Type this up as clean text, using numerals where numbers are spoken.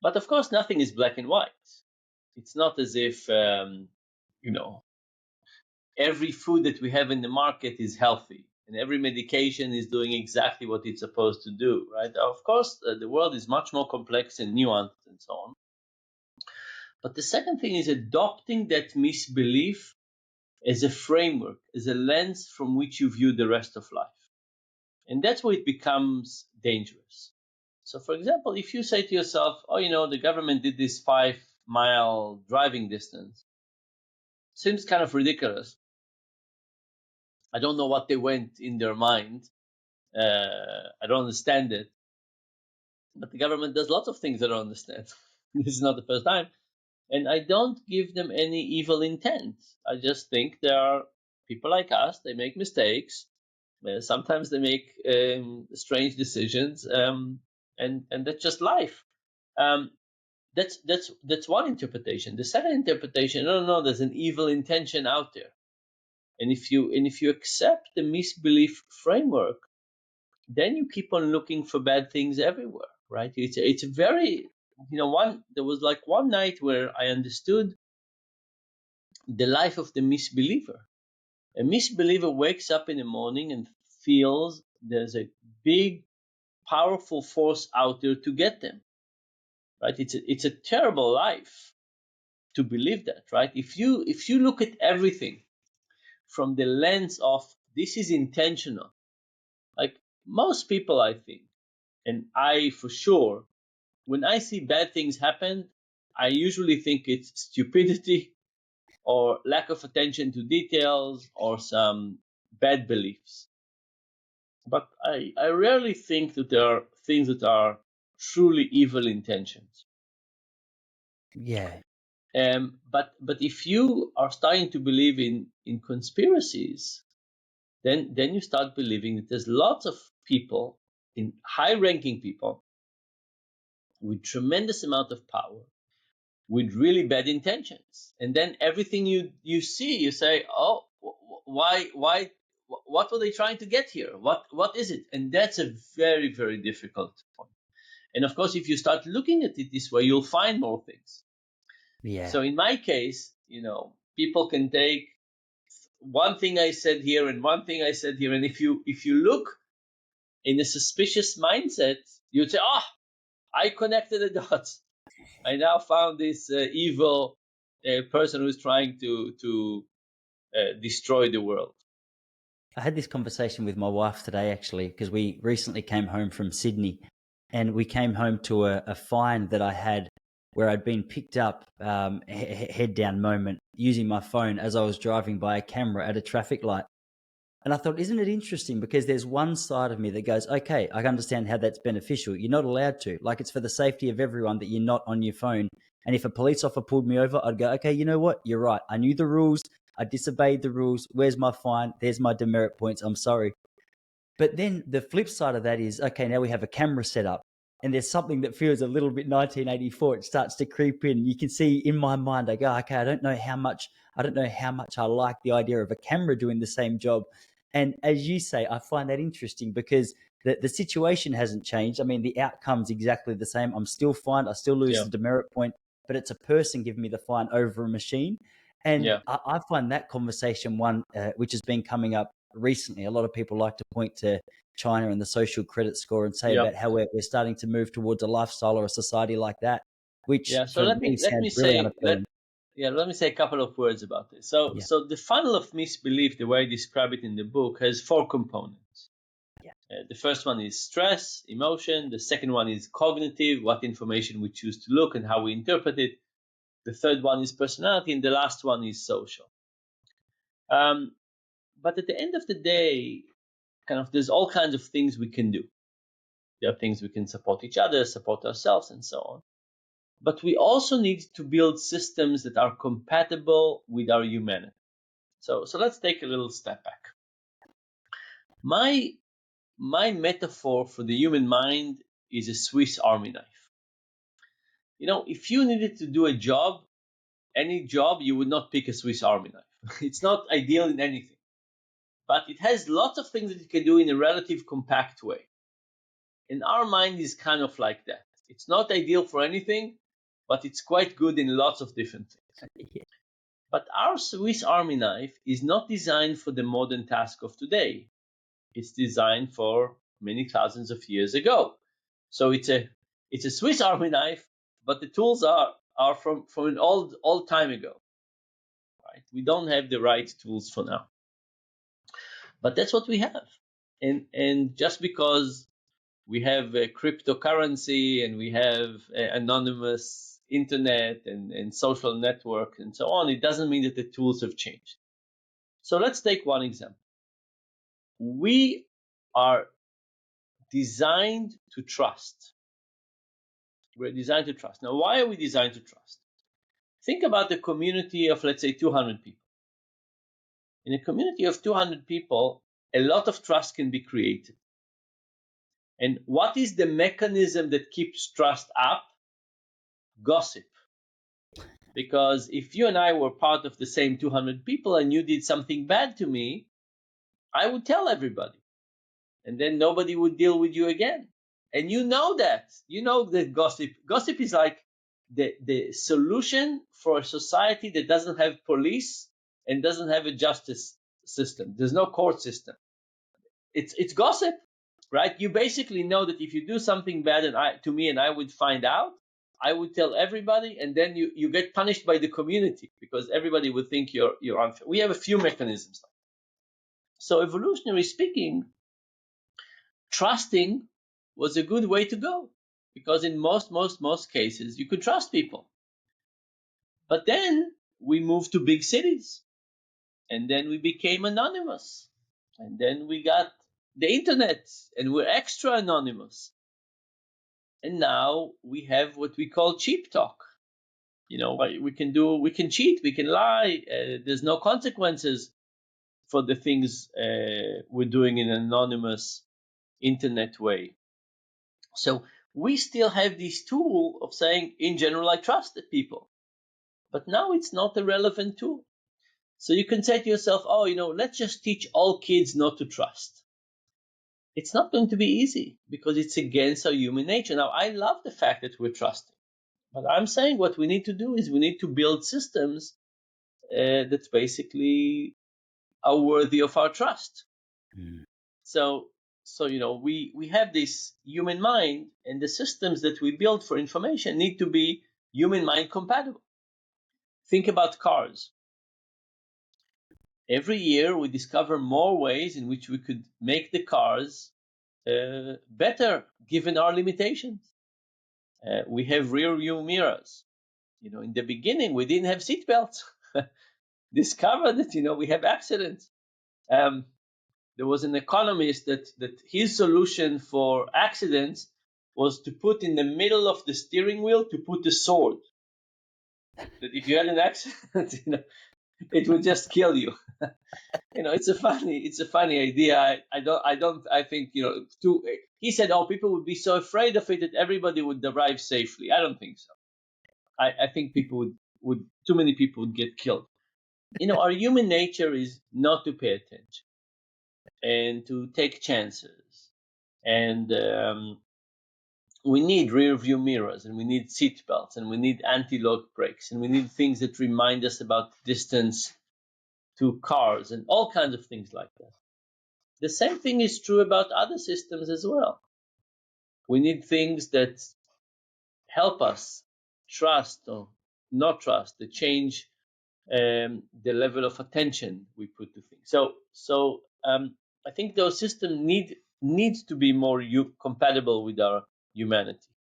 But of course, nothing is black and white. It's not as if, every food that we have in the market is healthy and every medication is doing exactly what it's supposed to do, right? Of course, the world is much more complex and nuanced and so on. But the second thing is adopting that misbelief as a framework, as a lens from which you view the rest of life. And that's where it becomes dangerous. So, for example, if you say to yourself, oh, the government did this 5-mile driving distance, seems kind of ridiculous. I don't know what they went in their mind. I don't understand it. But the government does lots of things I don't understand. This is not the first time. And I don't give them any evil intent. I just think there are people like us, they make mistakes. Sometimes they make strange decisions, and that's just life. Um, that's one interpretation. The second interpretation, no, there's an evil intention out there. And if you accept the misbelief framework, then you keep on looking for bad things everywhere, right? It's a very, there was like one night where I understood the life of the misbeliever. A misbeliever wakes up in the morning and feels there's a big, powerful force out there to get them, right? It's a terrible life to believe that, right? If you look at everything from the lens of this is intentional, like most people, I think, and I for sure, when I see bad things happen, I usually think it's stupidity or lack of attention to details or some bad beliefs. But I rarely think that there are things that are truly evil intentions. Yeah. But if you are starting to believe in conspiracies, then you start believing that there's lots of people, in high-ranking people, with tremendous amount of power, with really bad intentions, and then everything you see, you say, oh, why, what were they trying to get here? What is it? And that's a very, very difficult point. And of course, if you start looking at it this way, you'll find more things. Yeah. So in my case, people can take one thing I said here and one thing I said here, and if you look in a suspicious mindset, you'd say, oh, I connected the dots. I now found this evil person who's trying to destroy the world. I had this conversation with my wife today, actually, because we recently came home from Sydney, and we came home to a find that I had where I'd been picked up head down moment using my phone as I was driving by a camera at a traffic light. And I thought, isn't it interesting? Because there's one side of me that goes, okay, I understand how that's beneficial. You're not allowed to. Like, it's for the safety of everyone that you're not on your phone. And if a police officer pulled me over, I'd go, okay, you know what? You're right. I knew the rules. I disobeyed the rules. Where's my fine? There's my demerit points. I'm sorry. But then the flip side of that is, okay, now we have a camera set up. And there's something that feels a little bit 1984. It starts to creep in. You can see in my mind, I go, okay, I don't know how much I like the idea of a camera doing the same job. And as you say, I find that interesting because the situation hasn't changed. I mean, the outcome's exactly the same. I'm still fined. I still lose the demerit point, but it's a person giving me the fine over a machine. And I find that conversation one, which has been coming up recently. A lot of people like to point to China and the social credit score and say about how we're starting to move towards a lifestyle or a society like that, which So let me say a couple of words about this. So the funnel of misbelief, the way I describe it in the book, has 4 components. The first one is stress, emotion. The second one is cognitive, what information we choose to look and how we interpret it. The third one is personality, and the last one is social. But at the end of the day, there's all kinds of things we can do. There are things we can support each other, support ourselves, and so on. But we also need to build systems that are compatible with our humanity. So let's take a little step back. My metaphor for the human mind is a Swiss Army knife. If you needed to do a job, any job, you would not pick a Swiss Army knife. It's not ideal in anything, but it has lots of things that you can do in a relative compact way. And our mind is kind of like that. It's not ideal for anything, but it's quite good in lots of different things. Yeah. But our Swiss Army knife is not designed for the modern task of today. It's designed for many thousands of years ago. So it's a Swiss Army knife, but the tools are from an old time ago. Right? We don't have the right tools for now, but that's what we have. And just because we have a cryptocurrency and we have anonymous internet and social network and so on, it doesn't mean that the tools have changed. So let's take one example. We are designed to trust. We're designed to trust. Now, why are we designed to trust? Think about the community of, let's say, 200 people. In a community of 200 people, a lot of trust can be created. And what is the mechanism that keeps trust up? Gossip. Because if you and I were part of the same 200 people and you did something bad to me, I would tell everybody. And then nobody would deal with you again. And you know that. You know that gossip is like the solution for a society that doesn't have police and doesn't have a justice system. There's no court system. It's gossip, right? You basically know that if you do something bad to me and I would find out, I would tell everybody, and then you get punished by the community because everybody would think you're unfair. We have a few mechanisms. So evolutionary speaking, trusting was a good way to go because in most cases you could trust people. But then we moved to big cities, and then we became anonymous, and then we got the internet and we're extra anonymous, and now we have what we call cheap talk. We can cheat, we can lie, there's no consequences for the things we're doing in an anonymous internet way. So we still have this tool of saying, in general, I trusted people. But now it's not a relevant tool. So you can say to yourself, oh, let's just teach all kids not to trust. It's not going to be easy because it's against our human nature. Now, I love the fact that we're trusting. But I'm saying what we need to do is we need to build systems that basically are worthy of our trust. Mm. So we have this human mind, and the systems that we build for information need to be human mind compatible. Think about cars. Every year we discover more ways in which we could make the cars better given our limitations. We have rear view mirrors. In the beginning we didn't have seat belts. Discovered that we have accidents. There was an economist that his solution for accidents was to put in the middle of the steering wheel to put a sword. That if you had an accident, it would just kill you. It's a funny idea. I think he said, oh, people would be so afraid of it that everybody would arrive safely. I don't think so. I think people would too many people would get killed. Our human nature is not to pay attention and to take chances, and we need rear view mirrors, and we need seat belts, and we need anti-lock brakes, and we need things that remind us about distance to cars and all kinds of things like that. The same thing is true about other systems as well. We need things that help us trust or not trust, that change the level of attention we put to things. So I think those systems need to be more compatible with our humanity.